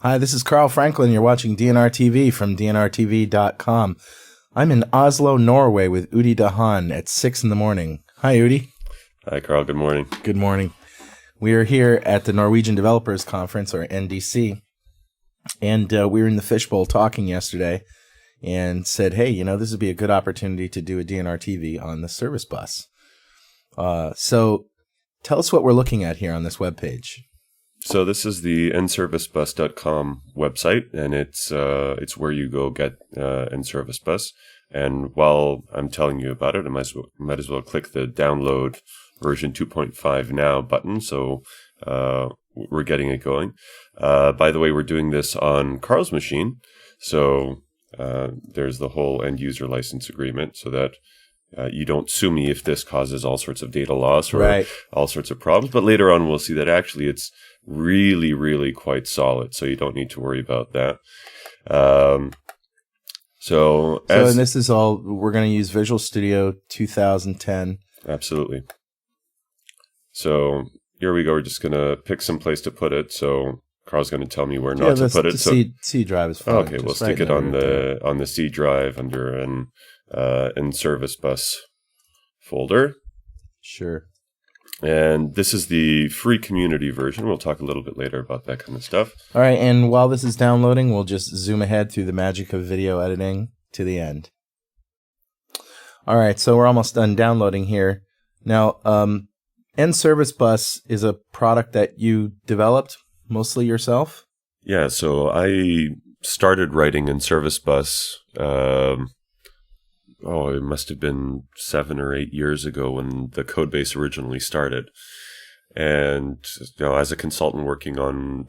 Hi, this is Carl Franklin. You're watching DNR TV from dnrtv.com. I'm in Oslo, Norway with Udi Dahan at 6 in the morning. Hi, Udi. Hi, Carl. Good morning. Good morning. We are here at the Norwegian Developers Conference, or NDC, and we were in the fishbowl talking yesterday and said, hey, this would be a good opportunity to do a DNR TV on the service bus. So tell us what we're looking at here on this webpage. So this is the NServiceBus.com website, and it's where you go get NServiceBus. And while I'm telling you about it, I might as well click the download version 2.5 now button. So we're getting it going. By the way, we're doing this on Carl's machine. So there's the whole end user license agreement, so that you don't sue me if this causes all sorts of data loss or all sorts of problems. But later on, we'll see that actually it's really, really quite solid. So you don't need to worry about that. And this is all, we're going to use Visual Studio 2010. Absolutely. So here we go. We're just going to pick some place to put it. So Carl's going to tell me where not to put it. The C drive is fine. Okay, we'll stick it on the C drive under an NServiceBus folder. Sure. And this is the free community version. We'll talk a little bit later about that kind of stuff. All right, and while this is downloading, we'll just zoom ahead through the magic of video editing to the end. All right, so we're almost done downloading here. Now, NServiceBus is a product that you developed mostly yourself? Yeah, so I started writing NServiceBus, it must have been 7 or 8 years ago when the code base originally started. And as a consultant working on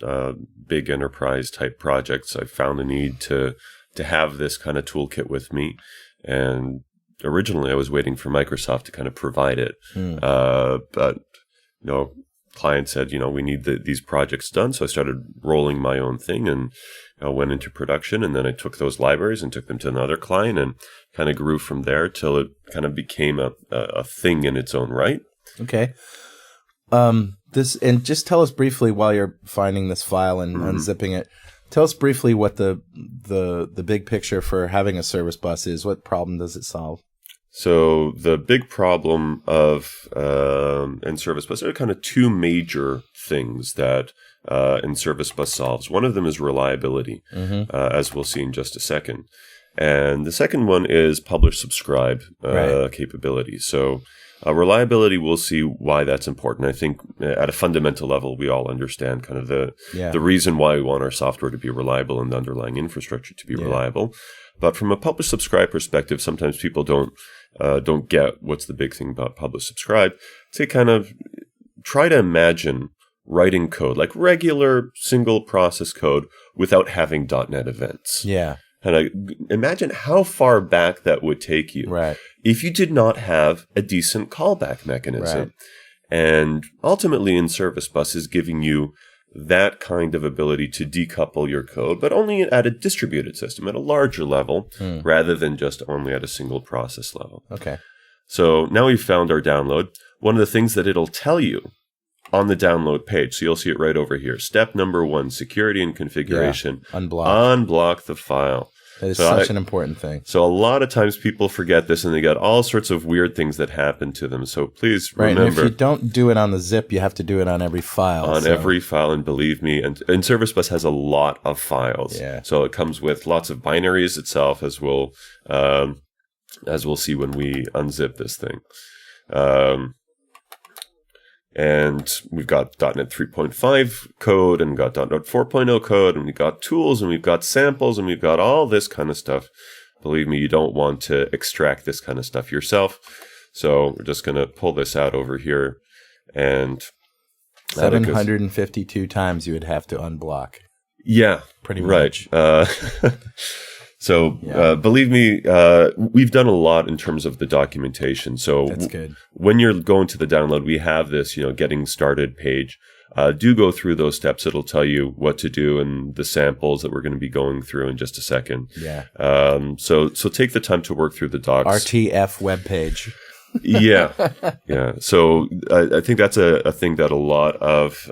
big enterprise type projects, I found the need to have this kind of toolkit with me. And originally I was waiting for Microsoft to kind of provide it. But client said, we need these projects done. So I started rolling my own thing and went into production. And then I took those libraries and took them to another client and kind of grew from there till it kind of became a thing in its own right. Okay. And just tell us briefly while you're finding this file and unzipping it, tell us briefly what the big picture for having a service bus is. What problem does it solve? So the big problem of NServiceBus, there are kind of two major things that NServiceBus solves. One of them is reliability, as we'll see in just a second. And the second one is publish-subscribe capability. So reliability, we'll see why that's important. I think at a fundamental level, we all understand kind of the reason why we want our software to be reliable and the underlying infrastructure to be reliable. But from a publish-subscribe perspective, sometimes people don't get what's the big thing about publish-subscribe. So kind of try to imagine writing code, like regular single process code without having .NET events. Yeah. And imagine how far back that would take you if you did not have a decent callback mechanism. Right. And ultimately, NServiceBus is giving you that kind of ability to decouple your code, but only at a distributed system, at a larger level, rather than just only at a single process level. Okay. So now we've found our download. One of the things that it'll tell you on the download page, so you'll see it right over here. Step number 1, security and configuration. Unblock the file. That is such an important thing. So a lot of times people forget this and they get all sorts of weird things that happen to them. So please remember. And if you don't do it on the zip, you have to do it on every file. Every file, and believe me, and NServiceBus has a lot of files. Yeah. So So it comes with lots of binaries itself, as we'll see when we unzip this thing. And we've got .NET 3.5 code, and we've got .NET 4.0 code, and we've got tools, and we've got samples, and we've got all this kind of stuff. Believe me, you don't want to extract this kind of stuff yourself. So we're just going to pull this out over here. And 752 times you would have to unblock. Yeah. Pretty much. Right. Believe me, we've done a lot in terms of the documentation. So that's good. When you're going to the download, we have this, getting started page. Do go through those steps. It'll tell you what to do and the samples that we're going to be going through in just a second. Yeah. So take the time to work through the docs. RTF webpage. Yeah. So I think that's a thing that a lot of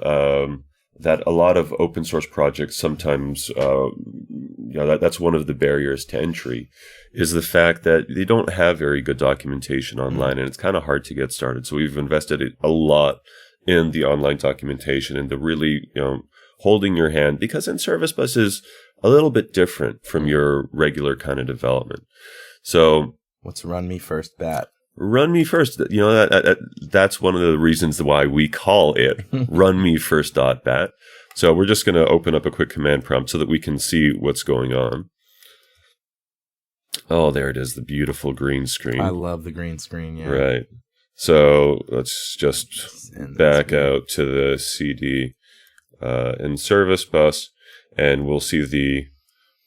that a lot of open source projects sometimes, that's one of the barriers to entry, is the fact that they don't have very good documentation online, and it's kind of hard to get started. So we've invested a lot in the online documentation and the really, holding your hand, because NServiceBus is a little bit different from your regular kind of development. So what's run me first bat? Run me first. That's one of the reasons why we call it run me first.bat. So we're just going to open up a quick command prompt so that we can see what's going on. Oh, there it is, the beautiful green screen. I love the green screen, yeah. Right. So let's just back out to the CD NServiceBus, and we'll see the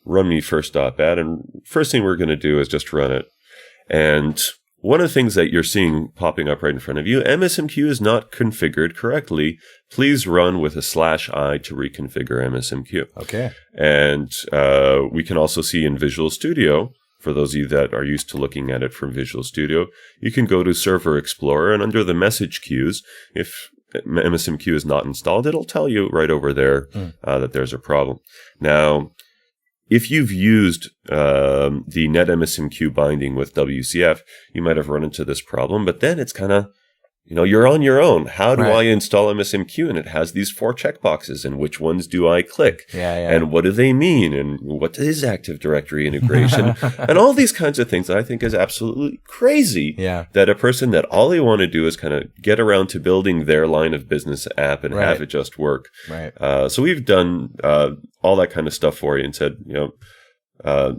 run me first.bat. And first thing we're going to do is just run it. And one of the things that you're seeing popping up right in front of you, MSMQ is not configured correctly. Please run with a /i to reconfigure MSMQ. Okay. And we can also see in Visual Studio, for those of you that are used to looking at it from Visual Studio, you can go to Server Explorer, and under the message queues, if MSMQ is not installed, it'll tell you right over there that there's a problem. Now, if you've used the netMSMQ binding with WCF, you might have run into this problem, but then it's kind of, you're on your own. How do I install MSMQ? And it has these 4 checkboxes, and which ones do I click? And what do they mean? And what is Active Directory integration? And all these kinds of things that I think is absolutely crazy. That a person that all they want to do is kind of get around to building their line of business app and have it just work. So we've done all that kind of stuff for you and said,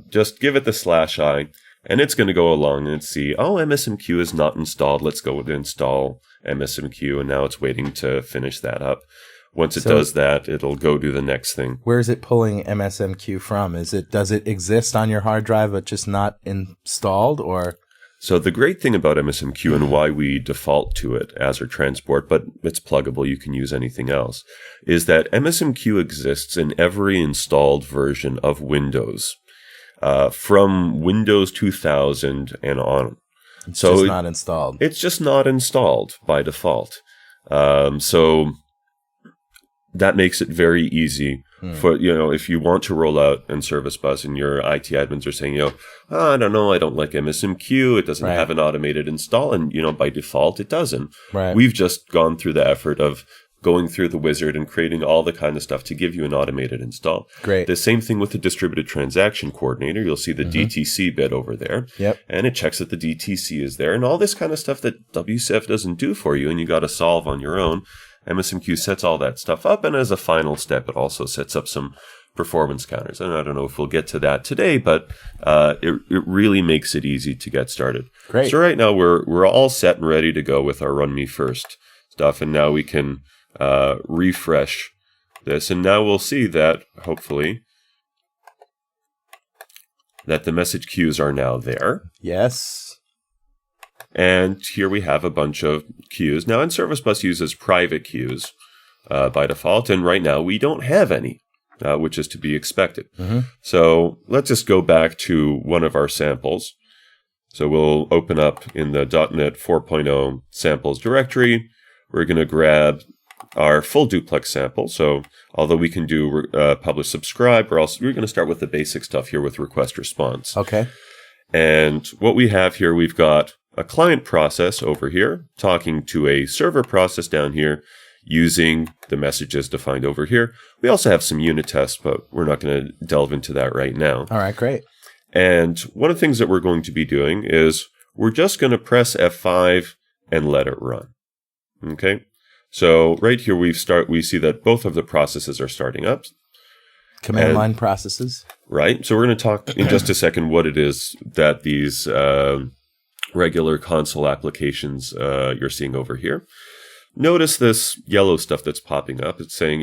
just give it the /i. And it's going to go along and see, MSMQ is not installed. Let's go with install MSMQ. And now it's waiting to finish that up. Once it does that, it'll go do the next thing. Where is it pulling MSMQ from? Does it exist on your hard drive but just not installed, or? So the great thing about MSMQ and why we default to it as our transport, but it's pluggable, you can use anything else, is that MSMQ exists in every installed version of Windows. From Windows 2000 and on. It's just not installed. It's just not installed by default. So that makes it very easy for, if you want to roll out NServiceBus and your IT admins are saying, I don't know, I don't like MSMQ. It doesn't have an automated install. And, by default, it doesn't. We've just gone through the effort of going through the wizard and creating all the kind of stuff to give you an automated install. Great. The same thing with the distributed transaction coordinator. You'll see the DTC bit over there. And it checks that the DTC is there and all this kind of stuff that WCF doesn't do for you and you got to solve on your own. MSMQ sets all that stuff up, and as a final step, it also sets up some performance counters. And I don't know if we'll get to that today, but it really makes it easy to get started. Great. So right now we're all set and ready to go with our Run Me First stuff, and now we can refresh this, and now we'll see that, hopefully, that the message queues are now there. Yes. And here we have a bunch of queues. Now, NServiceBus uses private queues by default, and right now we don't have any, which is to be expected. So let's just go back to one of our samples. So we'll open up in the .NET 4.0 samples directory. We're going to grab our full duplex sample. So although we can do publish subscribe, we're going to start with the basic stuff here with request response. Okay. And what we have here, we've got a client process over here talking to a server process down here using the messages defined over here. We also have some unit tests, but we're not going to delve into that right now. All right, great. And one of the things that we're going to be doing is we're just going to press F5 and let it run. Okay. So right here we see that both of the processes are starting up. Command line processes. Right. So we're going to talk in just a second what it is that these regular console applications you're seeing over here. Notice this yellow stuff that's popping up. It's saying,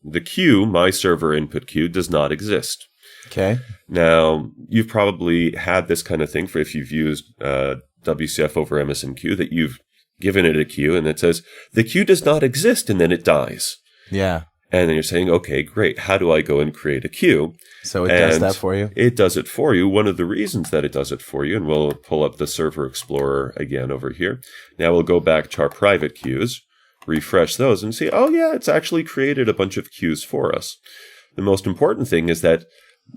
the queue, my server input queue, does not exist. Okay. Now, you've probably had this kind of thing for if you've used WCF over MSMQ, that you've given it a queue and it says, the queue does not exist, and then it dies. Yeah. And then you're saying, okay, great. How do I go and create a queue? So it does that for you? It does it for you. One of the reasons that it does it for you, and we'll pull up the Server Explorer again over here. Now we'll go back to our private queues. refresh those and see, oh yeah, it's actually created a bunch of queues for us. The most important thing is that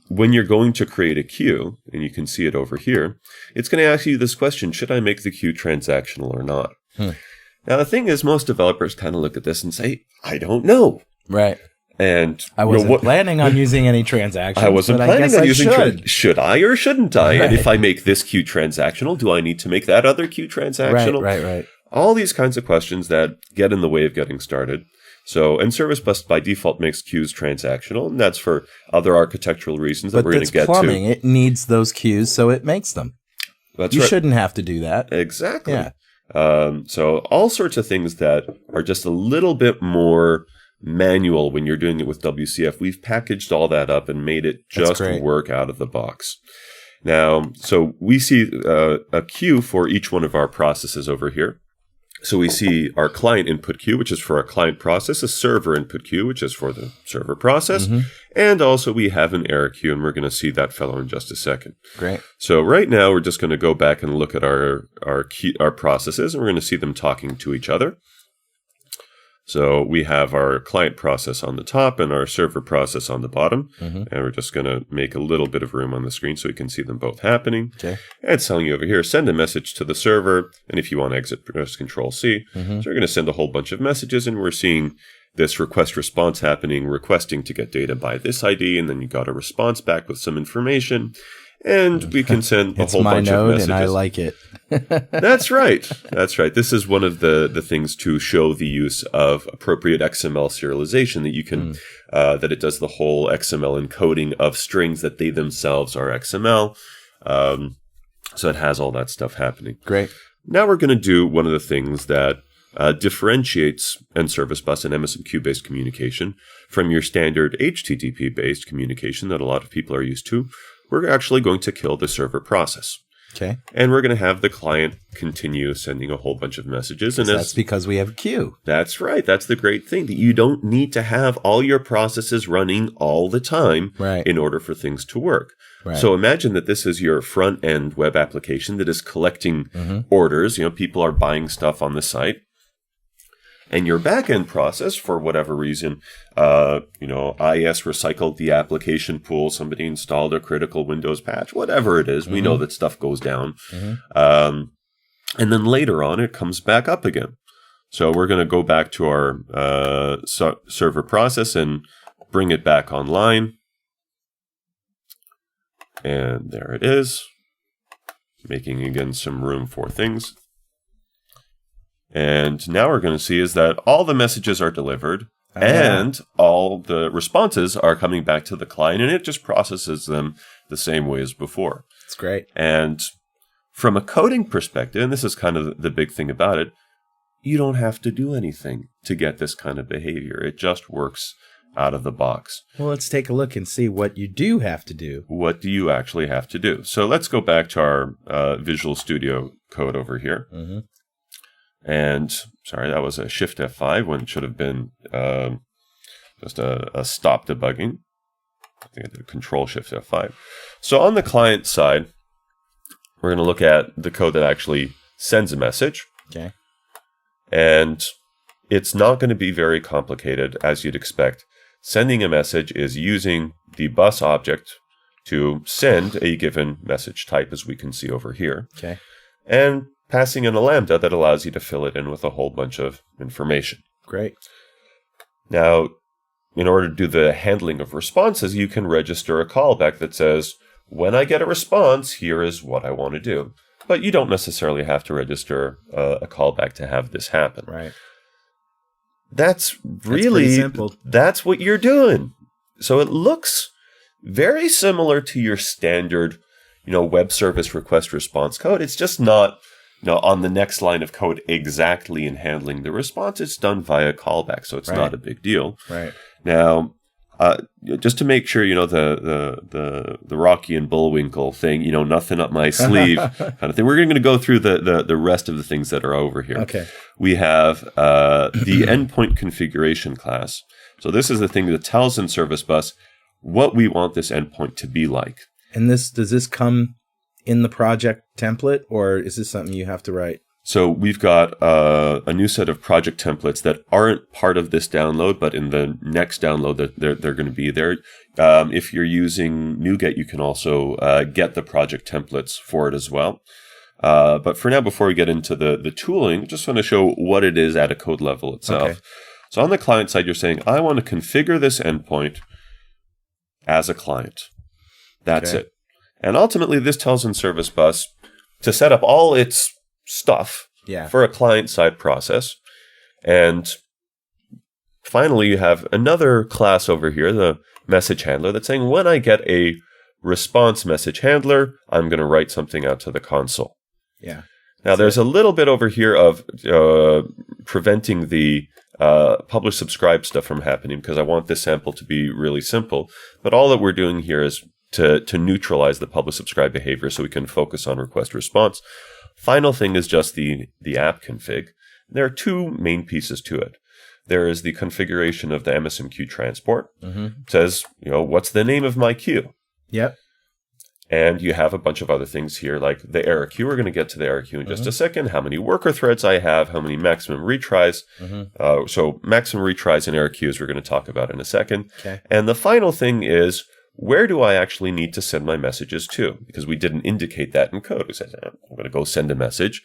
when you're going to create a queue, and you can see it over here, it's going to ask you this question: should I make the queue transactional or not? Now, the thing is, most developers kind of look at this and say, I don't know. Right. And I wasn't planning on using any transactions. I wasn't planning on using should I or shouldn't I? Right. And if I make this queue transactional, do I need to make that other queue transactional? Right. All these kinds of questions that get in the way of getting started. So NServiceBus by default makes queues transactional, and that's for other architectural reasons that we're going to get plumbing. to. It needs those queues, so it makes them. That's you right. shouldn't have to do that. Exactly. Yeah. So all sorts of things that are just a little bit more manual when you're doing it with WCF, we've packaged all that up and made it just work out of the box. Now, so we see a queue for each one of our processes over here. So we see our client input queue, which is for our client process, a server input queue, which is for the server process, and also we have an error queue, and we're going to see that fellow in just a second. Great. So right now we're just going to go back and look at our processes, and we're going to see them talking to each other. So we have our client process on the top and our server process on the bottom. And we're just going to make a little bit of room on the screen so we can see them both happening. Okay. And it's telling you over here, send a message to the server. And if you want to exit, press Control-C. So we're going to send a whole bunch of messages, and we're seeing this request response happening, requesting to get data by this ID. And then you got a response back with some information. And we can send a whole bunch of messages. It's my node, and I like it. That's right. That's right. This is one of the things to show the use of appropriate XML serialization, that you can, that it does the whole XML encoding of strings that they themselves are XML. So it has all that stuff happening. Great. Now we're going to do one of the things that differentiates NServiceBus and MSMQ-based communication from your standard HTTP-based communication that a lot of people are used to. We're actually going to kill the server process. Okay. And we're going to have the client continue sending a whole bunch of messages. And that's because we have a queue. That's right. That's the great thing, that you don't need to have all your processes running all the time in order for things to work. Right. So imagine that this is your front-end web application that is collecting orders. People are buying stuff on the site. And your back-end process, for whatever reason, IS recycled the application pool, somebody installed a critical Windows patch, whatever it is, we know that stuff goes down. And then later on, it comes back up again. So we're going to go back to our server process and bring it back online. And there it is, making, again, some room for things. And now we're going to see is that all the messages are delivered and all the responses are coming back to the client, and it just processes them the same way as before. It's great. And from a coding perspective, and this is kind of the big thing about it, you don't have to do anything to get this kind of behavior. It just works out of the box. Well, let's take a look and see what you do have to do. What do you actually have to do? So let's go back to our Visual Studio code over here. And sorry, that was a Shift F5 when it should have been just a stop debugging. I think I did a Control Shift F5. So on the client side, we're going to look at the code that actually sends a message. Okay. And it's not going to be very complicated, as you'd expect. Sending a message is using the bus object to send a given message type, as we can see over here. Okay. And passing in a lambda that allows you to fill it in with a whole bunch of information. Great. Now, in order to do the handling of responses, you can register a callback that says, when I get a response, here is what I want to do. But you don't necessarily have to register a callback to have this happen. Right. That's really simple. That's what you're doing. So it looks very similar to your standard, web service request response code. It's just not, on the next line of code exactly in handling the response. It's done via callback, so it's not a big deal. Right. Now, just to make sure, the Rocky and Bullwinkle thing, nothing up my sleeve kind of thing. We're going to go through the rest of the things that are over here. Okay. We have the endpoint configuration class. So this is the thing that tells NServiceBus what we want this endpoint to be like. And does this come in the project template, or is this something you have to write? So we've got a new set of project templates that aren't part of this download, but in the next download that they're going to be there. If you're using NuGet, you can also get the project templates for it as well. But for now, before we get into the tooling, just want to show what it is at a code level itself. Okay. So on the client side, you're saying, I want to configure this endpoint as a client. That's it. And ultimately, this tells NServiceBus to set up all its stuff for a client-side process. And finally, you have another class over here, the message handler, that's saying, when I get a response message handler, I'm going to write something out to the console. Yeah. Now, there's a little bit over here of preventing the publish-subscribe stuff from happening because I want this sample to be really simple. But all that we're doing here is to neutralize the publish-subscribe behavior so we can focus on request-response. Final thing is just the app config. There are two main pieces to it. There is the configuration of the MSMQ transport. It says, what's the name of my queue? Yep. And you have a bunch of other things here, like the error queue. We're going to get to the error queue in just a second. How many worker threads I have, how many maximum retries. So maximum retries and error queues we're going to talk about in a second. Okay. And the final thing is, where do I actually need to send my messages to? Because we didn't indicate that in code. We said, I'm going to go send a message.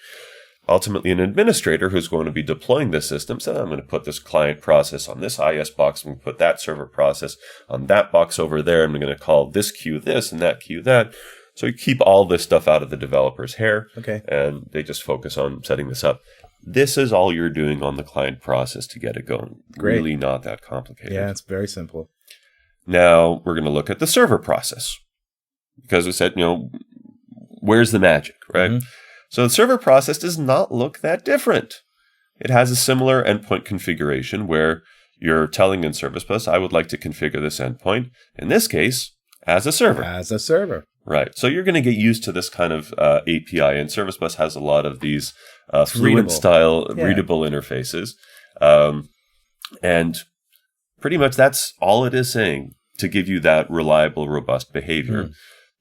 Ultimately, an administrator who's going to be deploying this system said, I'm going to put this client process on this IS box. I'm going to put that server process on that box over there. And I'm going to call this queue this and that queue that. So you keep all this stuff out of the developer's hair. Okay. And they just focus on setting this up. This is all you're doing on the client process to get it going. Great. Really not that complicated. Yeah, it's very simple. Now we're going to look at the server process because we said, where's the magic, right? So the server process does not look that different. It has a similar endpoint configuration where you're telling NServiceBus, I would like to configure this endpoint, in this case, as a server. As a server. Right. So you're going to get used to this kind of API, and NServiceBus has a lot of these fluent style, readable interfaces. And pretty much that's all it is saying to give you that reliable, robust behavior.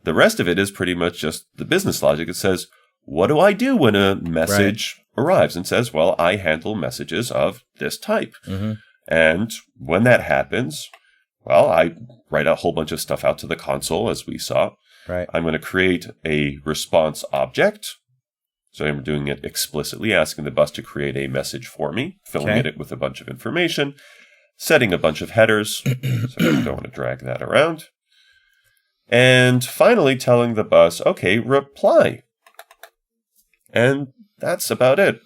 The rest of it is pretty much just the business logic. It says, what do I do when a message arrives? And says, well, I handle messages of this type. And when that happens, well, I write a whole bunch of stuff out to the console, as we saw. I'm going to create a response object. So I'm doing it explicitly, asking the bus to create a message for me, filling it with a bunch of information, setting a bunch of headers. So I don't want to drag that around. And finally telling the bus, okay, reply. And that's about it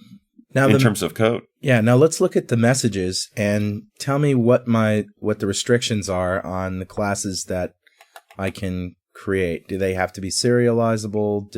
now in terms of code. Yeah, now let's look at the messages and tell me what the restrictions are on the classes that I can create. Do they have to be serializable?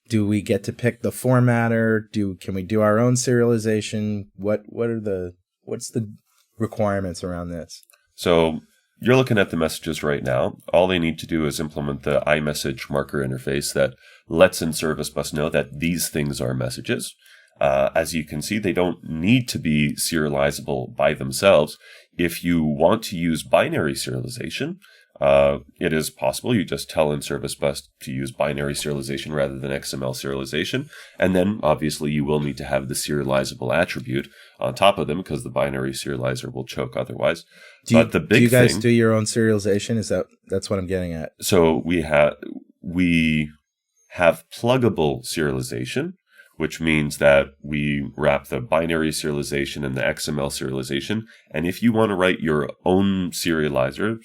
Do we get to pick the formatter? Can we do our own serialization? What's the requirements around this? So you're looking at the messages right now. All they need to do is implement the iMessage marker interface that lets NServiceBus know that these things are messages. As you can see, they don't need to be serializable by themselves. If you want to use binary serialization, it is possible. You just tell NServiceBus to use binary serialization rather than XML serialization. And then, obviously, you will need to have the serializable attribute on top of them because the binary serializer will choke otherwise. Do you guys do your own serialization? That's what I'm getting at. So we have pluggable serialization, which means that we wrap the binary serialization and the XML serialization. And if you want to write your own serializer,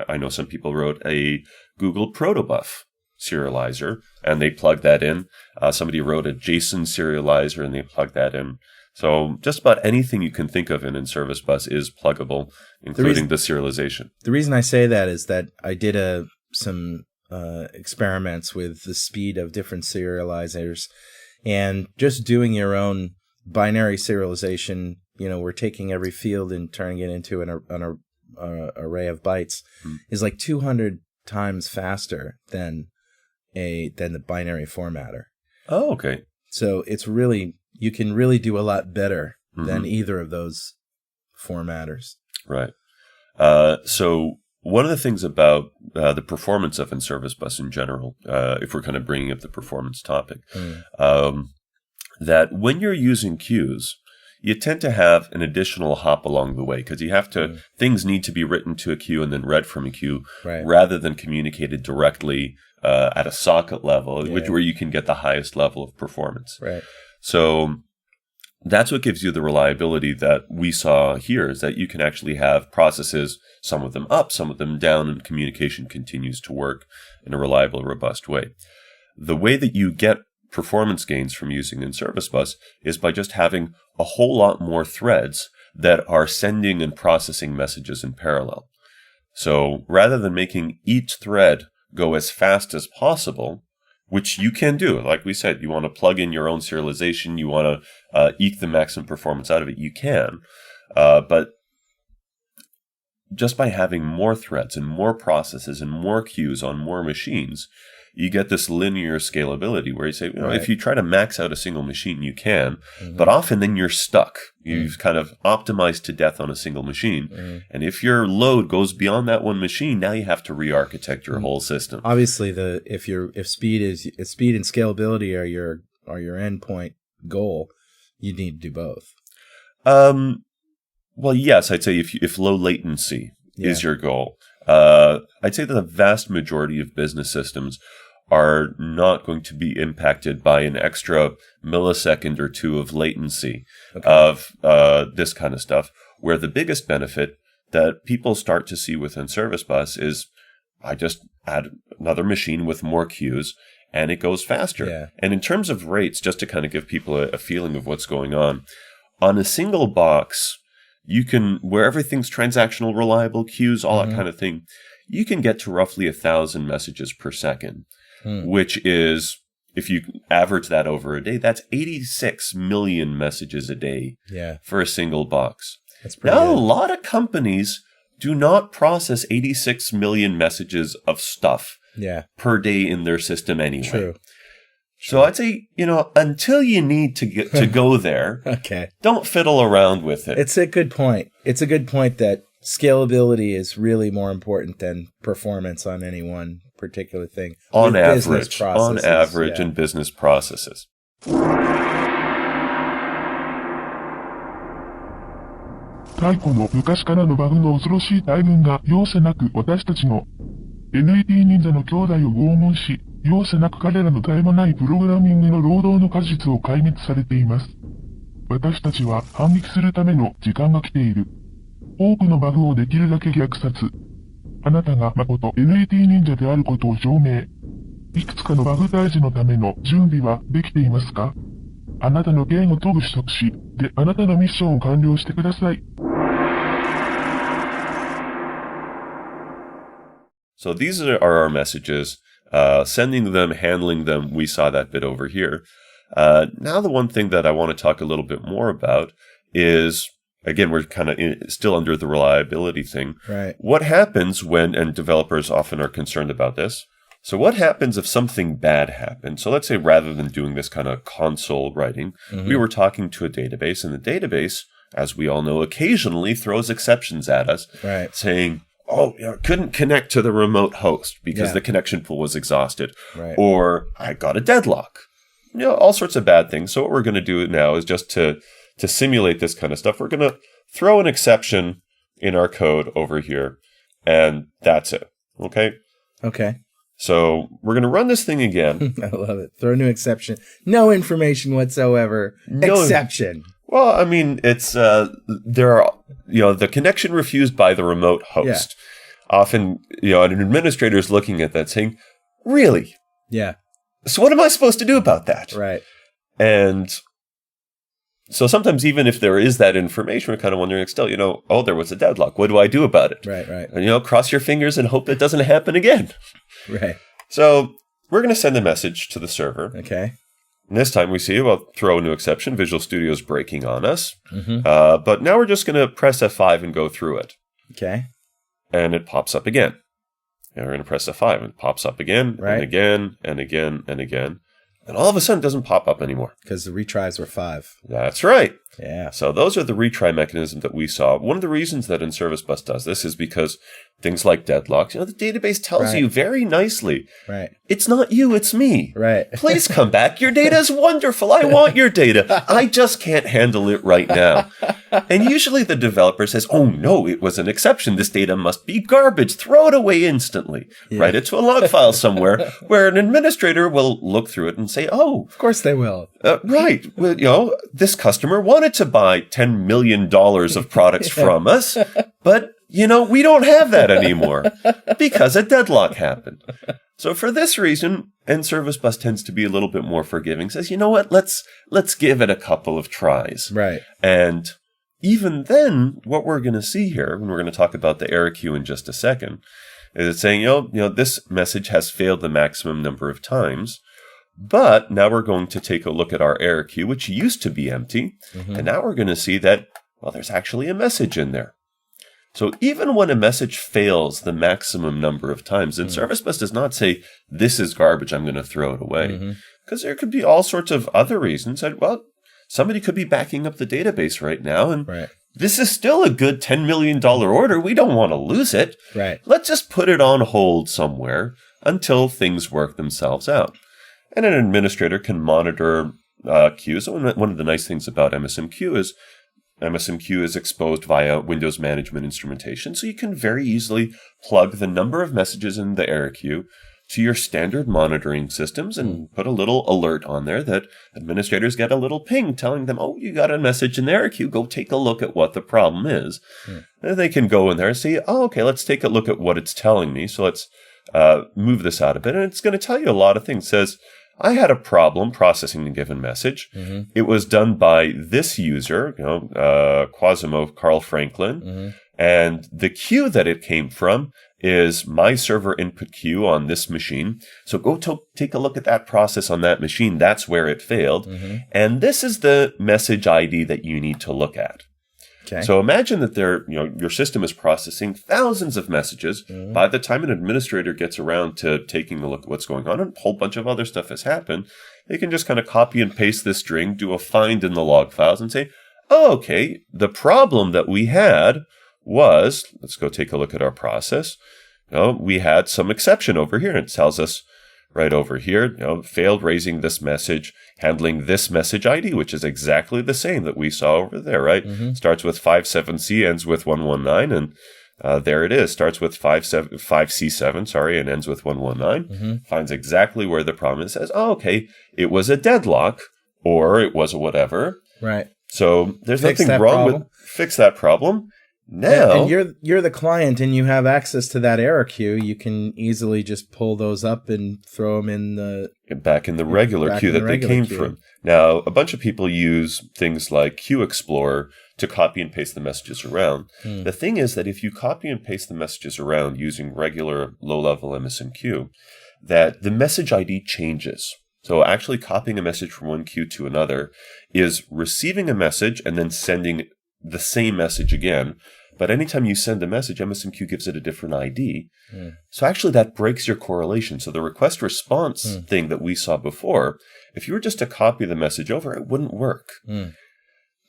I know some people wrote a Google Protobuf serializer, and they plug that in. Somebody wrote a JSON serializer, and they plug that in. So just about anything you can think of in NServiceBus is pluggable, including the serialization. The reason I say that is that I did some experiments with the speed of different serializers. And just doing your own binary serialization, we're taking every field and turning it into an array of bytes, is like 200 times faster than the binary formatter. Oh, okay. So you can really do a lot better than either of those formatters. Right. So one of the things about the performance of NServiceBus in general, if we're kind of bringing up the performance topic, that when you're using queues, you tend to have an additional hop along the way because you have to, things need to be written to a queue and then read from a queue rather than communicated directly at a socket level, where you can get the highest level of performance. Right. So that's what gives you the reliability that we saw here, is that you can actually have processes, some of them up, some of them down, and communication continues to work in a reliable, robust way. The way that you get performance gains from using NServiceBus is by just having a whole lot more threads that are sending and processing messages in parallel. So rather than making each thread go as fast as possible, which you can do, like we said, you want to plug in your own serialization, you want to eke the maximum performance out of it, you can. But just by having more threads and more processes and more queues on more machines, you get this linear scalability where you say, if you try to max out a single machine, you can, but often then you're stuck. You've kind of optimized to death on a single machine. And if your load goes beyond that one machine, now you have to re-architect your whole system. Obviously, if speed and scalability are your endpoint goal, you need to do both. Well, yes, I'd say if low latency is your goal, I'd say that the vast majority of business systems are not going to be impacted by an extra millisecond or two of latency of this kind of stuff, where the biggest benefit that people start to see with NServiceBus is I just add another machine with more queues and it goes faster. Yeah. And in terms of rates, just to kind of give people a feeling of what's going on a single box, you can, where everything's transactional, reliable queues, all that kind of thing, you can get to roughly 1,000 messages per second, which is, if you average that over a day, that's 86 million messages a day for a single box. That's pretty now, good. A lot of companies do not process 86 million messages of stuff per day in their system anyway. True. So I'd say, until you need to get to go there, don't fiddle around with it. It's a good point. It's a good point that scalability is really more important than performance on any one particular thing. On average, in business processes. 太古の昔からのバグの恐ろしい大群が容赦なく私たちの NET 忍者の兄弟を拷問し、容赦なく彼らの絶え間ないプログラミングの労働の果実を壊滅されています。私たちは反撃するための時間が来ている。多くのバグをできるだけ虐殺。あなたが誠 NET 忍者であることを証明。いくつかのバグ退治のための準備はできていますか？あなたの剣を研ぐ取得し、で、あなたのミッションを完了してください。So these are our messages. Sending them, handling them, we saw that bit over here. Now the one thing that I want to talk a little bit more about is, again, we're kind of still under the reliability thing. Right. What happens when, and developers often are concerned about this, so what happens if something bad happens? So let's say rather than doing this kind of console writing, we were talking to a database, and the database, as we all know, occasionally throws exceptions at us, saying, couldn't connect to the remote host because the connection pool was exhausted. Right. Or I got a deadlock. All sorts of bad things. So what we're going to do now is just to simulate this kind of stuff, we're going to throw an exception in our code over here, and that's it. Okay? Okay. So we're going to run this thing again. I love it. Throw a new exception. No information whatsoever. Exception. Well, I mean, it's there are the connection refused by the remote host. Yeah. Often, an administrator is looking at that saying, "Really? Yeah. So what am I supposed to do about that?" Right. And so sometimes, even if there is that information, we're kind of wondering still, there was a deadlock. What do I do about it? Right. Right. And cross your fingers and hope it doesn't happen again. Right. So we're going to send a message to the server. Okay. And this time we see, throw a new exception. Visual Studio's breaking on us. But now we're just going to press F5 and go through it. Okay. And it pops up again. And we're going to press F5 and it pops up again, and again, and again, and again. And all of a sudden it doesn't pop up anymore. Because the retries were 5. That's right. Yeah. So those are the retry mechanisms that we saw. One of the reasons that NServiceBus does this is because things like deadlocks, the database tells you very nicely, it's not you, it's me. Right. Please come back. Your data is wonderful. I want your data. I just can't handle it right now. And usually the developer says, oh no, it was an exception. This data must be garbage. Throw it away instantly. Write it to a log file somewhere where an administrator will look through it and say, oh. Of course they will. Right. Well, this customer wanted to buy $10 million of products from us, but, we don't have that anymore because a deadlock happened. So for this reason, NServiceBus tends to be a little bit more forgiving. Says, you know what, let's give it a couple of tries. Right. And even then, what we're going to see here, when we're going to talk about the error queue in just a second, is it's saying, this message has failed the maximum number of times. But now we're going to take a look at our error queue, which used to be empty. And now we're going to see that, there's actually a message in there. So even when a message fails the maximum number of times, NServiceBus does not say, this is garbage, I'm going to throw it away. Because there could be all sorts of other reasons that, somebody could be backing up the database right now. And this is still a good $10 million order. We don't want to lose it. Right. Let's just put it on hold somewhere until things work themselves out. And an administrator can monitor queues. One of the nice things about MSMQ is exposed via Windows Management Instrumentation, so you can very easily plug the number of messages in the error queue to your standard monitoring systems and put a little alert on there that administrators get a little ping telling them, oh, you got a message in the error queue, go take a look at what the problem is. And they can go in there and say, oh, okay, let's take a look at what it's telling me. So let's move this out a bit. And it's going to tell you a lot of things. It says, I had a problem processing a given message. It was done by this user, Quasimo Carl Franklin, and the queue that it came from is my server input queue on this machine. So go take a look at that process on that machine. That's where it failed. And this is the message ID that you need to look at. Okay. So imagine that your system is processing thousands of messages. By the time an administrator gets around to taking a look at what's going on, and a whole bunch of other stuff has happened, they can just kind of copy and paste this string, do a find in the log files, and say, oh, okay, the problem that we had was, let's go take a look at our process. We had some exception over here. It tells us right over here, failed raising this message, handling this message ID, which is exactly the same that we saw over there, right? Starts with 57C, ends with 119, and there it is. Starts with 5C7, and ends with 119. Finds exactly where the problem is. Says, oh, okay, it was a deadlock, or it was a whatever. Right. So there's nothing wrong with fix that problem. Now, and you're the client and you have access to that error queue. You can easily just pull those up and throw them in back in the regular queue that they came from. Now, a bunch of people use things like Queue Explorer to copy and paste the messages around. The thing is that if you copy and paste the messages around using regular low-level MSMQ, that the message ID changes. So actually copying a message from one queue to another is receiving a message and then sending the same message again. But anytime you send a message, MSMQ gives it a different ID. So actually that breaks your correlation. So the request response thing that we saw before, if you were just to copy the message over, it wouldn't work.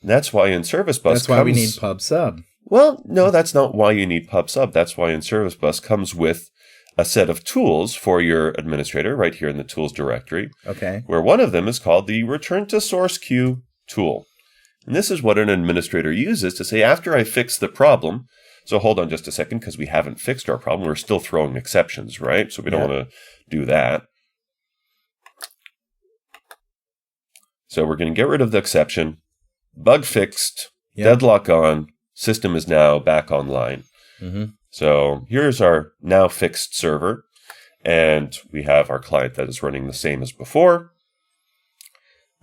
That's why NServiceBus That's why we need PubSub. Well, no, that's not why you need PubSub. That's why NServiceBus comes with a set of tools for your administrator right here in the tools directory. Okay. Where one of them is called the return to source queue tool. And this is what an administrator uses to say, after I fix the problem, so hold on just a second because we haven't fixed our problem. We're still throwing exceptions, right? So we don't want to do that. So we're going to get rid of the exception. Bug fixed, deadlock gone, system is now back online. So here's our now fixed server. And we have our client that is running the same as before.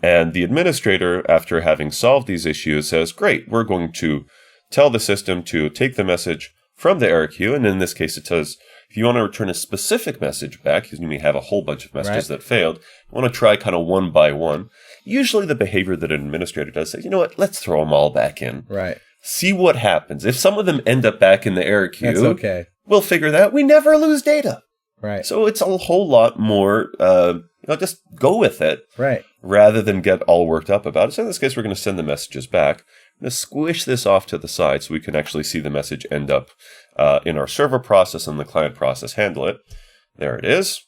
And the administrator, after having solved these issues, says, great, we're going to tell the system to take the message from the error queue. And in this case, it says, if you want to return a specific message back, because you may have a whole bunch of messages that failed, you want to try kind of one by one. Usually the behavior that an administrator does is, you know what, let's throw them all back in. Right. See what happens. If some of them end up back in the error queue, that's okay. We'll figure that out. We never lose data. Right. So it's a whole lot more just go with it. Right. Rather than get all worked up about it. So in this case, we're going to send the messages back. I'm going to squish this off to the side so we can actually see the message end up in our server process and the client process handle it. There it is.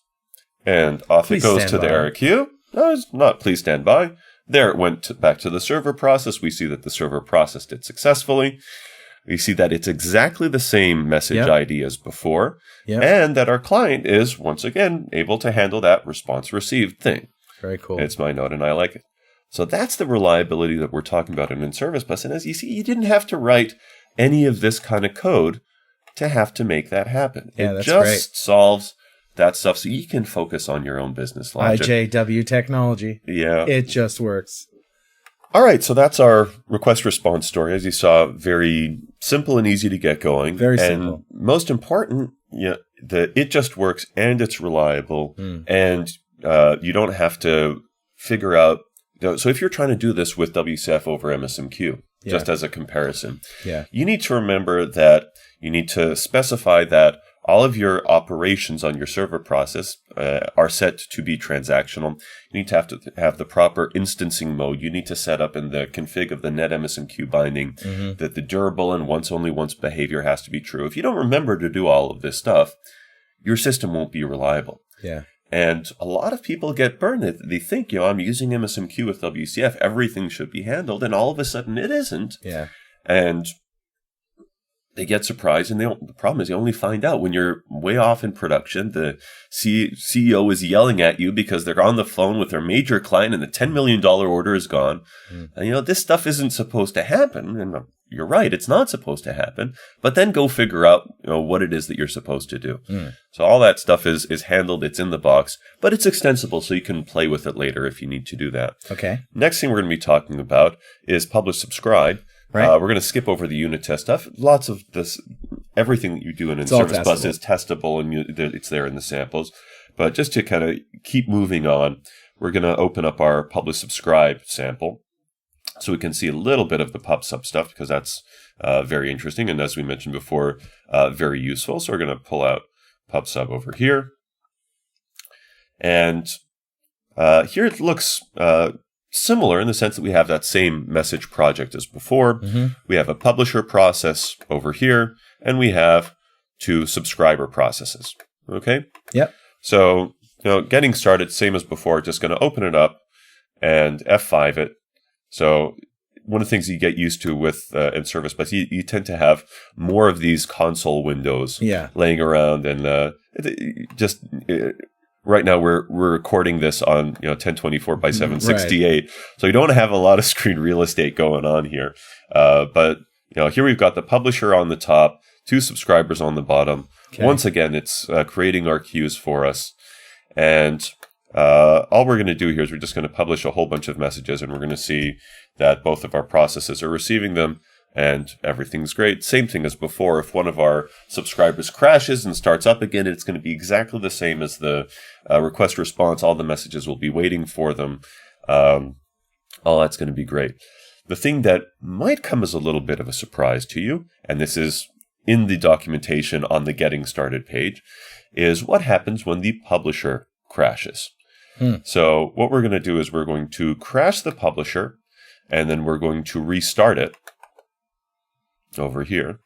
And off it goes to the error queue. No, it's not please stand by. There it went back to the server process. We see that the server processed it successfully. We see that it's exactly the same message ID as before. And that our client is, once again, able to handle that response received thing. Very cool. It's my note and I like it. So that's the reliability that we're talking about in NServiceBus. And as you see, you didn't have to write any of this kind of code to have to make that happen. Yeah, it just solves that stuff so you can focus on your own business logic. IJW technology. Yeah. It just works. All right, so that's our request response story. As you saw, very simple and easy to get going. Very simple. And most important, it just works and it's reliable. And you don't have to figure out. So if you're trying to do this with WCF over MSMQ, just as a comparison, you need to remember that you need to specify that all of your operations on your server process are set to be transactional. You need to have the proper instancing mode. You need to set up in the config of the net MSMQ binding that the durable and only once behavior has to be true. If you don't remember to do all of this stuff, your system won't be reliable. Yeah. And a lot of people get burned. They think, I'm using MSMQ with WCF. Everything should be handled. And all of a sudden it isn't. Yeah. And they get surprised. And the problem is you only find out when you're way off in production. The CEO is yelling at you because they're on the phone with their major client and the $10 million order is gone. And, this stuff isn't supposed to happen. And you're right, it's not supposed to happen. But then go figure out, what it is that you're supposed to do. So all that stuff is handled. It's in the box, but it's extensible, so you can play with it later if you need to do that. Okay. Next thing we're going to be talking about is publish subscribe. Right. We're going to skip over the unit test stuff. Lots of this, everything that you do in NServiceBus is testable, and it's there in the samples. But just to kind of keep moving on, we're going to open up our publish subscribe sample, so we can see a little bit of the pub sub stuff, because that's very interesting. And as we mentioned before, very useful. So we're going to pull out pub sub over here. And here it looks similar in the sense that we have that same message project as before. We have a publisher process over here, and we have 2 subscriber processes. Okay? Yep. So, getting started, same as before, just going to open it up and F5 it. So one of the things you get used to with NServiceBus, you tend to have more of these console windows laying around, and right now we're recording this on 1024 by 768, right. So you don't have a lot of screen real estate going on here. But here we've got the publisher on the top, 2 subscribers on the bottom. Okay. Once again, it's creating our queues for us, and all we're going to do here is we're just going to publish a whole bunch of messages, and we're going to see that both of our processes are receiving them, and everything's great. Same thing as before. If one of our subscribers crashes and starts up again, it's going to be exactly the same as the request response. All the messages will be waiting for them. All that's going to be great. The thing that might come as a little bit of a surprise to you, and this is in the documentation on the Getting Started page, is what happens when the publisher crashes. So what we're going to do is we're going to crash the publisher, and then we're going to restart it over here.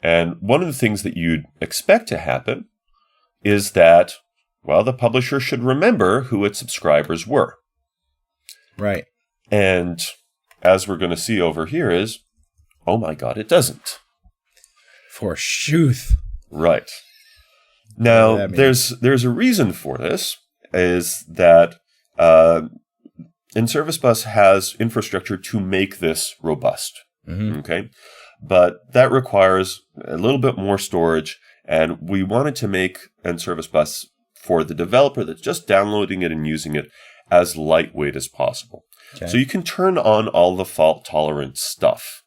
And one of the things that you'd expect to happen is that, the publisher should remember who its subscribers were. Right. And as we're going to see over here is, oh my God, it doesn't. Forsooth. Right. Now, there's a reason for this, is that NServiceBus has infrastructure to make this robust. Okay? But that requires a little bit more storage, and we wanted to make NServiceBus for the developer that's just downloading it and using it as lightweight as possible. Okay. So you can turn on all the fault-tolerant stuff.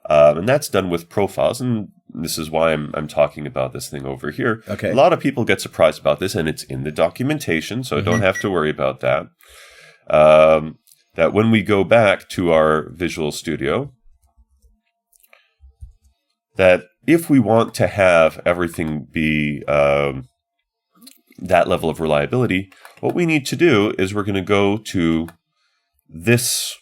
And that's done with profiles, and this is why I'm talking about this thing over here. Okay. A lot of people get surprised about this, and it's in the documentation, so don't have to worry about that. That when we go back to our Visual Studio, that if we want to have everything be that level of reliability, what we need to do is we're going to go to this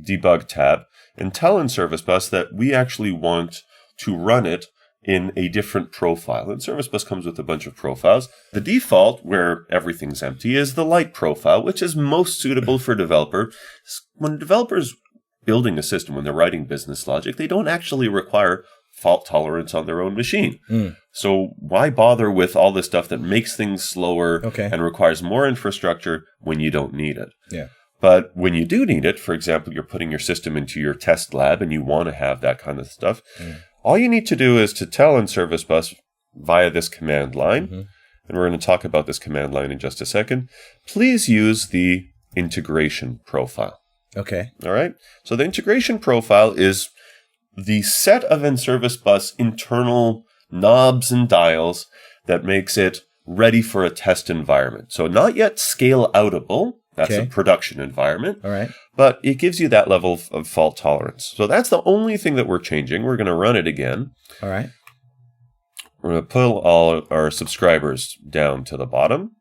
debug tab and tell NServiceBus that we actually want to run it in a different profile. NServiceBus comes with a bunch of profiles. The default, where everything's empty, is the light profile, which is most suitable for developer. When developers building a system, when they're writing business logic, they don't actually require fault tolerance on their own machine. So why bother with all this stuff that makes things slower and requires more infrastructure when you don't need it? Yeah. But when you do need it, for example, you're putting your system into your test lab and you want to have that kind of stuff, all you need to do is to tell NServiceBus via this command line, and we're going to talk about this command line in just a second, please use the integration profile. Okay. All right. So the integration profile is the set of NServiceBus internal knobs and dials that makes it ready for a test environment. So not yet scale outable. That's a production environment. All right. But it gives you that level of fault tolerance. So that's the only thing that we're changing. We're going to run it again. All right. We're going to pull all our subscribers down to the bottom.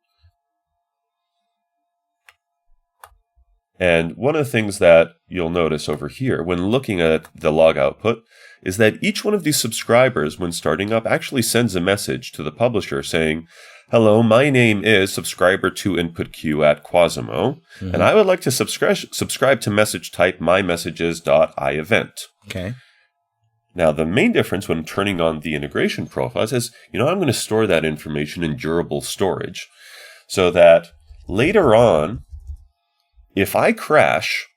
And one of the things that you'll notice over here when looking at the log output is that each one of these subscribers, when starting up, actually sends a message to the publisher saying, hello, my name is subscriber to input queue at Quasimo, and I would like to subscribe to message type mymessages.iEvent. Okay. Now, the main difference when turning on the integration profiles is, I'm going to store that information in durable storage so that later on, if I crash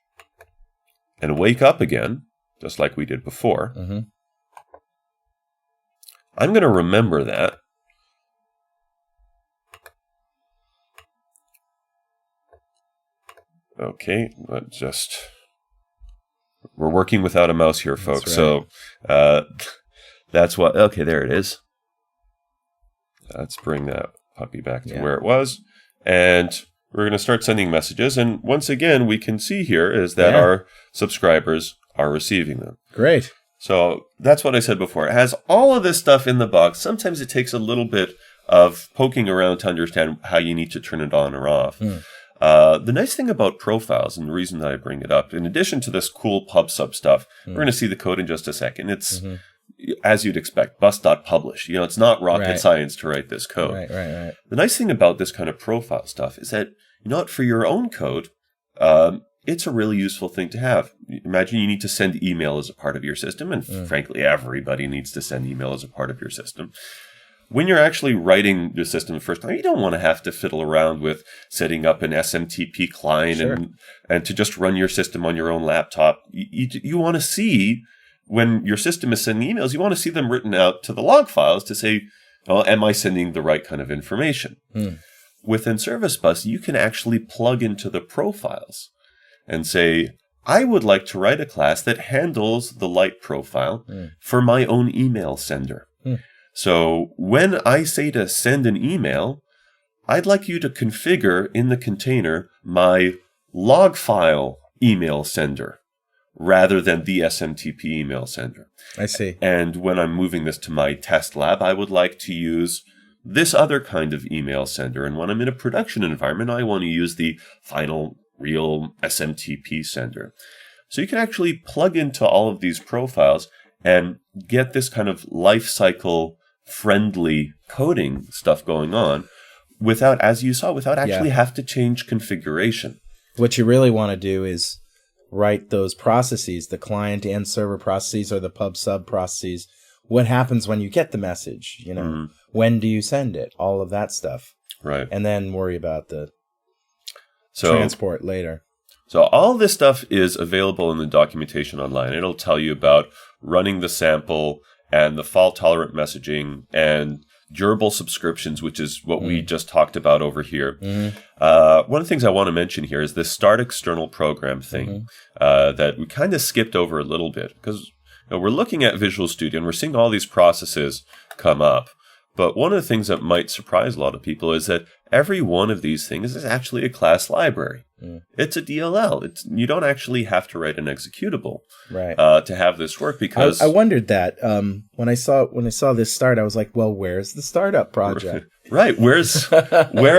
and wake up again, just like we did before, I'm going to remember that. Okay, we're working without a mouse here, folks. That's right. So that's what, okay, there it is. Let's bring that puppy back to where it was. And we're going to start sending messages. And once again, we can see here is that our subscribers are receiving them. Great. So that's what I said before. It has all of this stuff in the box. Sometimes it takes a little bit of poking around to understand how you need to turn it on or off. The nice thing about profiles, and the reason that I bring it up, in addition to this cool pub sub stuff, we're going to see the code in just a second. It's, as you'd expect, bus.publish. It's not rocket science to write this code. Right. The nice thing about this kind of profile stuff is that, for your own code, it's a really useful thing to have. Imagine you need to send email as a part of your system, and frankly, everybody needs to send email as a part of your system. When you're actually writing the system the first time, you don't want to have to fiddle around with setting up an SMTP client and to just run your system on your own laptop. You want to see, when your system is sending emails, you want to see them written out to the log files to say, am I sending the right kind of information? With NServiceBus, you can actually plug into the profiles and say, I would like to write a class that handles the light profile for my own email sender. So when I say to send an email, I'd like you to configure in the container my log file email sender rather than the SMTP email sender. I see. And when I'm moving this to my test lab, I would like to use this other kind of email sender. And when I'm in a production environment, I want to use the final real SMTP sender. So you can actually plug into all of these profiles and get this kind of life cycle friendly coding stuff going on without, as you saw, without actually have to change configuration. What you really want to do is write those processes, the client and server processes or the pub sub processes. What happens when you get the message? When do you send it? All of that stuff. Right. And then worry about the transport later. So all this stuff is available in the documentation online. It'll tell you about running the sample and the fault-tolerant messaging and durable subscriptions, which is what we just talked about over here. One of the things I want to mention here is this start external program thing that we kind of skipped over a little bit because we're looking at Visual Studio and we're seeing all these processes come up. But one of the things that might surprise a lot of people is that every one of these things is actually a class library. It's a DLL. You don't actually have to write an executable to have this work, because I wondered that when I saw this start, I was like, well, where's the startup project? Right. Where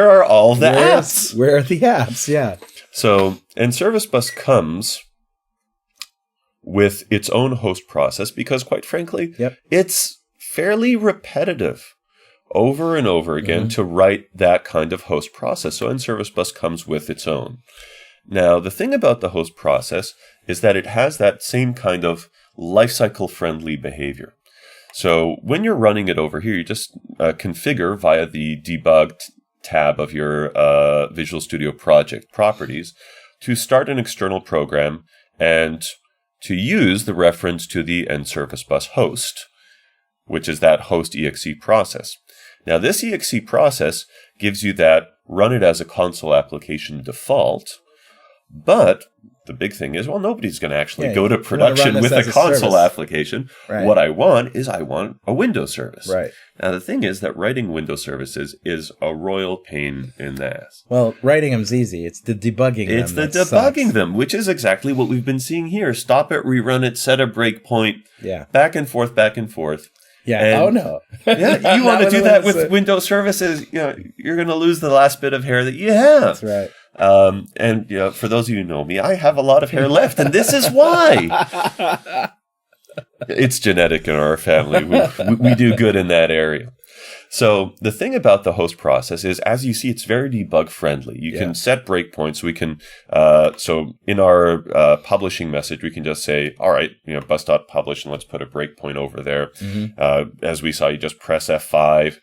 are all the apps? Where are the apps? Yeah. So NServiceBus comes with its own host process because, quite frankly, it's fairly repetitive over and over again to write that kind of host process. So NServiceBus comes with its own. Now, the thing about the host process is that it has that same kind of lifecycle-friendly behavior. So when you're running it over here, you just configure via the debug tab of your Visual Studio Project properties to start an external program and to use the reference to the NServiceBus host, which is that host exe process. Now, this exe process gives you that run it as a console application default, but the big thing is, well, nobody's going to actually go to production with a console application. Right. What I want a Windows service. Right. Now, the thing is that writing Windows services is a royal pain in the ass. Well, writing them's easy. It's the debugging them. It's the debugging them, which is exactly what we've been seeing here. Stop it, rerun it, set a breakpoint. Yeah. Back and forth, back and forth. Yeah. And, no. Yeah. You want to do that with Windows services, you're going to lose the last bit of hair that you have. That's right. And for those of you who know me, I have a lot of hair left, and this is why. It's genetic in our family. We do good in that area. So the thing about the host process is, as you see, it's very debug friendly. You can set breakpoints. We can, so in our publishing message, we can just say, all right, bus.publish, and let's put a breakpoint over there. As we saw, you just press F5.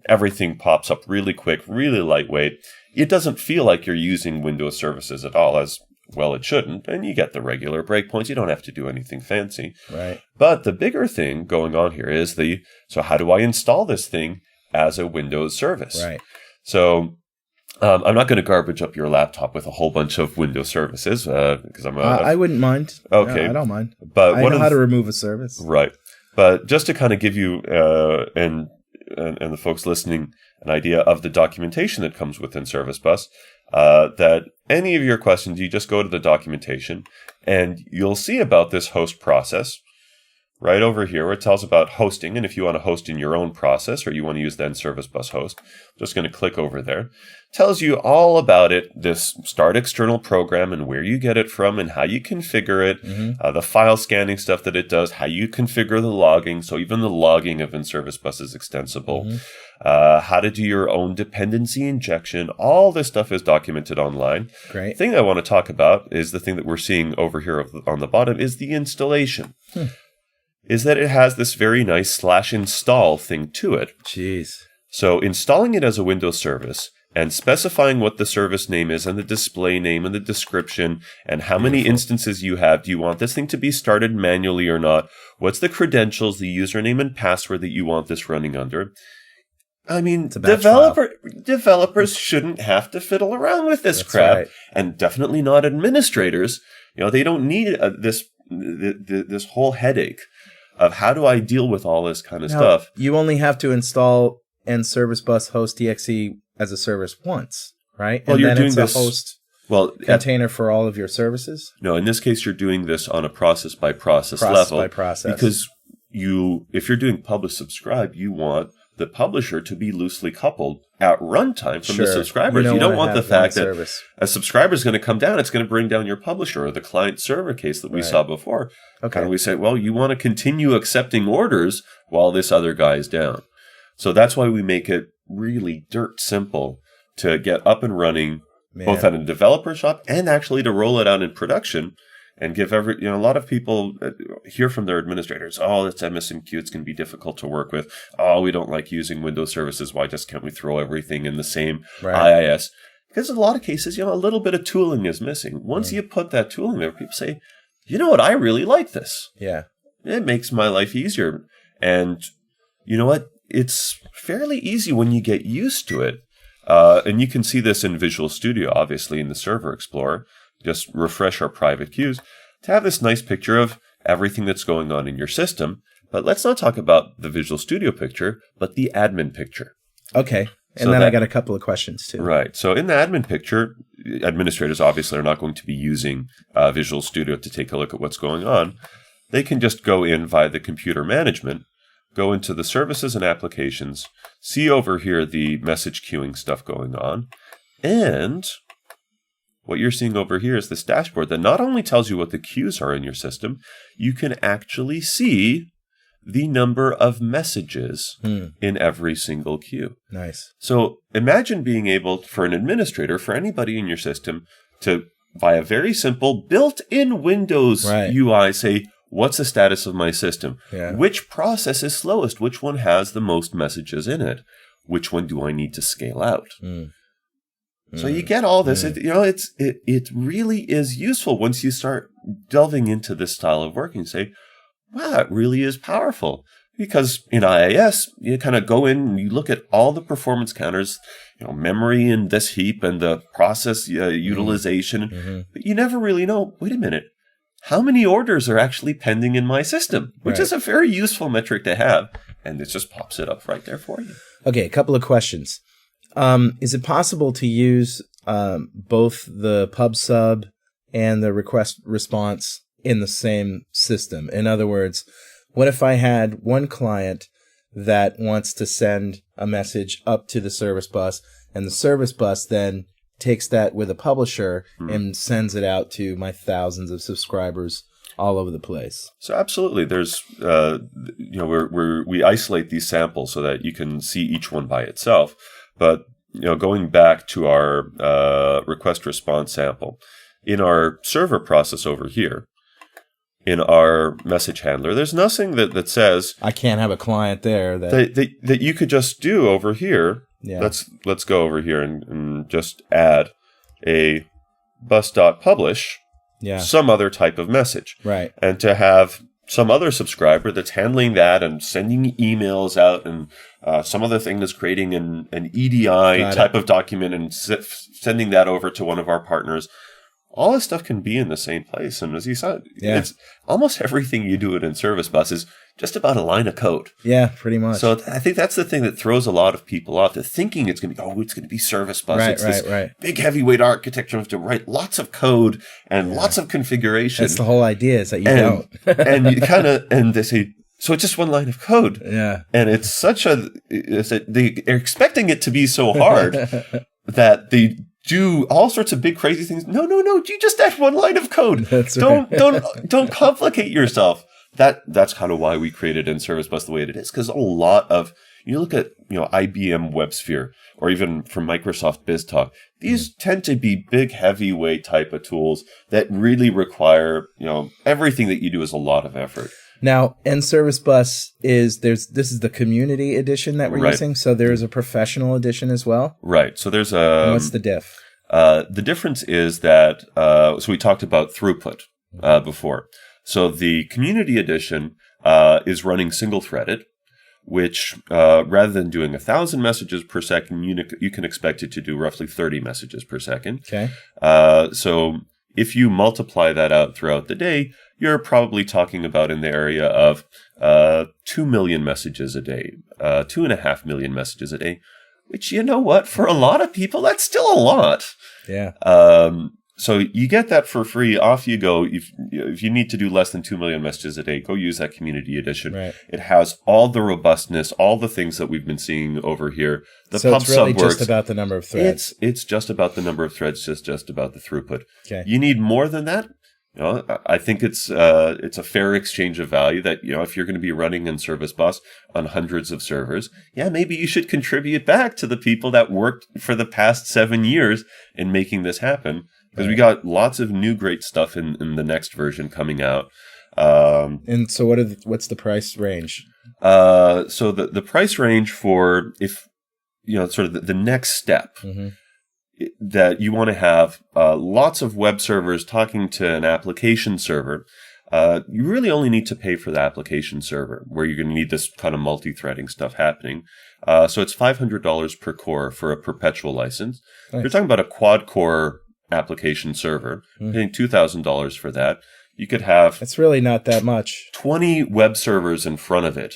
Everything pops up really quick, really lightweight. It doesn't feel like you're using Windows services at all, as well it shouldn't, and you get the regular breakpoints. You don't have to do anything fancy. Right. But the bigger thing going on here is so how do I install this thing as a Windows service? Right. So I'm not going to garbage up your laptop with a whole bunch of Windows services because I wouldn't mind. Okay. No, I don't mind. But I know how to remove a service. Right. But just to kind of give you and the folks listening an idea of the documentation that comes with NServiceBus, that any of your questions, you just go to the documentation and you'll see about this host process right over here where it tells about hosting. And if you want to host in your own process or you want to use the NServiceBus host, I'm just going to click over there. Tells you all about it, this start external program and where you get it from and how you configure it, the file scanning stuff that it does, how you configure the logging. So even the logging of NServiceBus is extensible. How to do your own dependency injection. All this stuff is documented online. Great. The thing I want to talk about is the thing that we're seeing over here on the bottom is the installation. Is that it has this very nice /install thing to it. Jeez. So installing it as a Windows service and specifying what the service name is and the display name and the description and how many instances you have. Do you want this thing to be started manually or not? What's the credentials, the username and password that you want this running under? I mean, developers shouldn't have to fiddle around with this crap, right. And definitely not administrators. They don't need this whole headache of how do I deal with all this kind of stuff. You only have to install NServiceBus host exe as a service once, right? Well, and you're then doing it's this, a host container for all of your services? No, in this case, you're doing this on a process-by-process level. Process-by-process. Because if you're doing publish-subscribe, you want the publisher to be loosely coupled at runtime from the subscribers. You don't want the fact that a subscriber is going to come down, it's going to bring down your publisher, or the client-server case that we saw before. Okay. And we say, well, you want to continue accepting orders while this other guy is down. So that's why we make it really dirt simple to get up and running, both at a developer shop and actually to roll it out in production. And give a lot of people hear from their administrators, oh, it's MSMQ, it's going to be difficult to work with. Oh, we don't like using Windows services. Why just can't we throw everything in the same IIS? Because in a lot of cases, a little bit of tooling is missing. Once you put that tooling there, people say, you know what, I really like this. Yeah. It makes my life easier. And you know what? It's fairly easy when you get used to it. And you can see this in Visual Studio, obviously, in the Server Explorer. Just refresh our private queues to have this nice picture of everything that's going on in your system. But let's not talk about the Visual Studio picture, but the admin picture. Okay. And So then that- I got a couple of questions too. Right. So in the admin picture, administrators obviously are not going to be using Visual Studio to take a look at what's going on. They can just go in via the computer management, go into the services and applications, see over here the message queuing stuff going on, and what you're seeing over here is this dashboard that not only tells you what the queues are in your system, you can actually see the number of messages in every single queue. Nice. So imagine being able, for an administrator, for anybody in your system, to, by a very simple built-in Windows UI, say, what's the status of my system? Yeah. Which process is slowest? Which one has the most messages in it? Which one do I need to scale out? So you get all this. It really is useful once you start delving into this style of working. Say, wow, it really is powerful. Because in IIS, you kind of go in and you look at all the performance counters, memory in this heap and the process utilization. But you never really know, wait a minute, how many orders are actually pending in my system? Which is a very useful metric to have. And it just pops it up right there for you. Okay, a couple of questions. Is it possible to use both the pub sub and the request response in the same system? In other words, what if I had one client that wants to send a message up to the service bus, and the service bus then takes that with a publisher and sends it out to my thousands of subscribers all over the place? So absolutely, there's we isolate these samples so that you can see each one by itself. But going back to our request response sample, in our server process over here, in our message handler, there's nothing that says I can't have a client there that you could just do over here. Yeah. Let's go over here and just add a bus.publish some other type of message. Right. And to have some other subscriber that's handling that and sending emails out, and some other thing that's creating an EDI type of document and sending that over to one of our partners. All this stuff can be in the same place. And as you said, it's almost everything you do in NServiceBus is just about a line of code. Yeah, pretty much. So I think that's the thing that throws a lot of people off. They're thinking it's going to be Service Bus. Right, it's this big heavyweight architecture. You have to write lots of code and lots of configuration. That's the whole idea, is that you don't. And you kind of, and they say, so it's just one line of code. Yeah. And it's they're expecting it to be so hard that they do all sorts of big crazy things. No, you just add one line of code. That's Don't complicate yourself. That's kind of why we created NServiceBus the way it is, because a lot of, you look at IBM WebSphere or even from Microsoft BizTalk, these tend to be big heavyweight type of tools that really require everything that you do is a lot of effort. Now, NServiceBus this is the community edition that we're using, so there is a professional edition as well. Right. So there's what's the diff? The difference is that so we talked about throughput before. So the community edition is running single-threaded, which rather than doing 1,000 messages per second, you can expect it to do roughly 30 messages per second. Okay. So if you multiply that out throughout the day, you're probably talking about in the area of 2 million messages a day, 2.5 million messages a day, which, for a lot of people, that's still a lot. Yeah. So you get that for free. Off you go. If you need to do less than 2 million messages a day, go use that community edition. Right. It has all the robustness, all the things that we've been seeing over here. So it's really just about the number of threads. It's just about the number of threads, just about the throughput. Okay. You need more than that. I think it's a fair exchange of value that, if you're going to be running NServiceBus on hundreds of servers, maybe you should contribute back to the people that worked for the past 7 years in making this happen. Because we got lots of new great stuff in the next version coming out. And so what's the price range? So the price range for sort of the next step that you want to have lots of web servers talking to an application server. You really only need to pay for the application server, where you're going to need this kind of multi-threading stuff happening. So it's $500 per core for a perpetual license. Nice. You're talking about a quad-core application server, paying $2,000 for that. You could have It's really not that much. 20 web servers in front of it.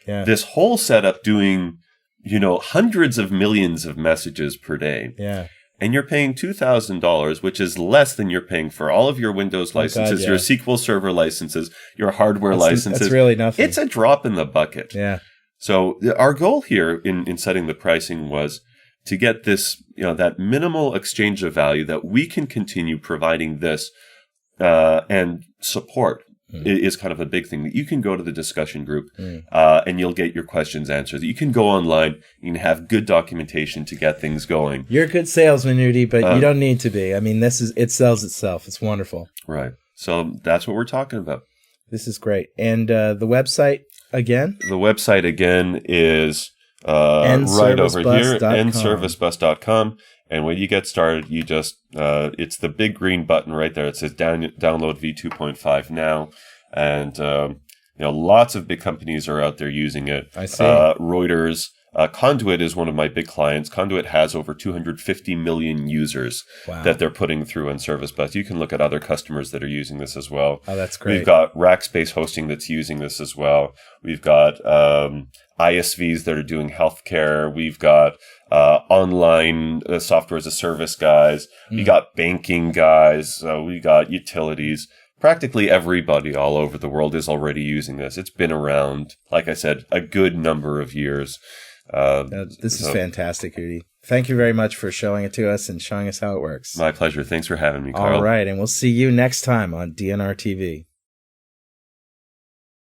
Yeah. This whole setup doing, hundreds of millions of messages per day. Yeah. And you're paying $2,000, which is less than you're paying for all of your Windows licenses, your SQL Server licenses, your hardware licenses. That's really nothing. It's a drop in the bucket. Yeah. So our goal here in setting the pricing was to get this, that minimal exchange of value that we can continue providing this and support. Is kind of a big thing that you can go to the discussion group and you'll get your questions answered. You can go online, you can have good documentation to get things going. You're a good salesman, Udi, but you don't need to be. I mean, it sells itself. It's wonderful. Right. So that's what we're talking about. This is great. And the website again? The website again is right over here, NServiceBus.com. And when you get started, you just, it's the big green button right there. It says download V2.5 now. And, lots of big companies are out there using it. I see. Reuters. Conduit is one of my big clients. Conduit has over 250 million users that they're putting through NServiceBus. You can look at other customers that are using this as well. Oh, that's great. We've got Rackspace Hosting that's using this as well. We've got ISVs that are doing healthcare. We've got online software as a service guys. We got banking guys. We got utilities. Practically everybody all over the world is already using this. It's been around, like I said, a good number of years. This is fantastic, Udi. Thank you very much for showing it to us and showing us how it works. My pleasure. Thanks for having me, Carl. All right, and we'll see you next time on DNR TV.